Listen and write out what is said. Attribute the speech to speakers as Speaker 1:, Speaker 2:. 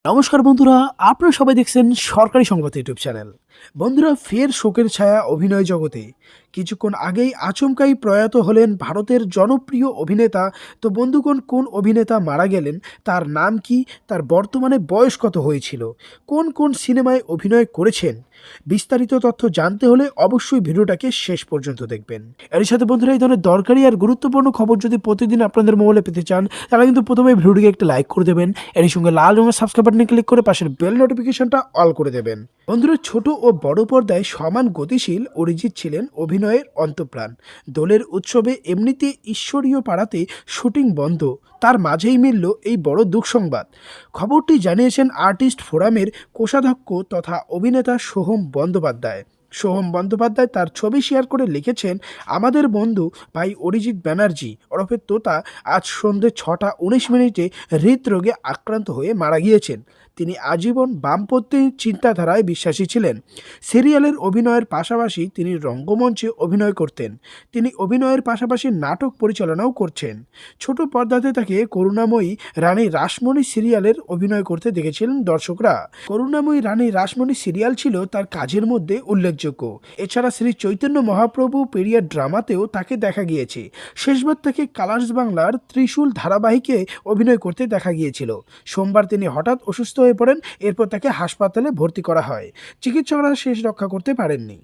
Speaker 1: নমস্কার বন্ধুরা, আপনারা সবাই দেখছেন সরকারি সংবাদ ইউটিউব চ্যানেল। বন্ধুরা, ফের শোকের ছায়া অভিনয় জগতে। কিছুক্ষণ আগেই আচমকাই প্রয়াত হলেন ভারতের জনপ্রিয় অভিনেতা। তো বন্ধুগণ, কোন অভিনেতা মারা গেলেন, তার নাম কি, তার বর্তমানে বয়স কত হয়েছিল, কোন কোন সিনেমায় অভিনয় করেছেন, বিস্তারিত তথ্য জানতে হলে অবশ্যই ভিডিওটাকে শেষ পর্যন্ত দেখবেন। এর সাথে বন্ধুরা, এই ধরনের দরকারি আর গুরুত্বপূর্ণ খবর যদি প্রতিদিন আপনাদের মোবাইলে পেতে চান, তাহলে কিন্তু প্রথমে ভিডিওটিকে একটা লাইক করে দেবেন। এর সঙ্গে লাল রঙের সাবস্ক্রাইব বাটনে ক্লিক করে পাশের বেল নোটিফিকেশনটা অল করে দেবেন। বন্ধুরা, ছোট ও বড় পর্দায় সমান গতিশীল অরিজিৎ ছিলেন অভিনয়ের অন্তঃপ্রাণ। দোলের উৎসবে এমনিতে ঈশ্বরীয় পাড়াতে শুটিং বন্ধ, তার মাঝেই মিলল এই বড় দুঃসংবাদ। খবরটি জানিয়েছেন আর্টিস্ট ফোরামের কোষাধ্যক্ষ তথা অভিনেতা সোহম বন্দ্যোপাধ্যায়। সোহম বন্দ্যোপাধ্যায় তার ছবি শেয়ার করে লিখেছেন, আমাদের বন্ধু ভাই অরিজিৎ ব্যানার্জি ওরফে তোতা আজ সন্ধ্যে 6:19 হৃদরোগে আক্রান্ত হয়ে মারা গিয়েছেন। তিনি আজীবন বামপন্থী চিন্তাধারায় বিশ্বাসী ছিলেন। সিরিয়ালের অভিনয়ের পাশাপাশি তিনি রঙ্গমঞ্চে অভিনয় করতেন। তিনি অভিনয়ের পাশাপাশি নাটক পরিচালনাও করছেন। ছোট পর্দাতে তাকে করুণাময়ী রানী রাসমণি সিরিয়ালের অভিনয় করতে দেখেছিলেন দর্শকরা। করুণাময়ী রানী রাসমণি সিরিয়াল ছিল তার কাজের মধ্যে উল্লেখযোগ্য। এছাড়া শ্রী চৈতন্য মহাপ্রভু পিরিয়ড ড্রামাতেও তাকে দেখা গিয়েছে। শেষবার তাকে কালার্স বাংলার ত্রিশূল ধারাবাহিকে অভিনয় করতে দেখা গিয়েছিল। সোমবার তিনি হঠাৎ অসুস্থ হয়ে পড়েন, এরপর তাকে হাসপাতালে ভর্তি করা হয়। চিকিৎসকরা শেষ রক্ষা করতে পারেননি।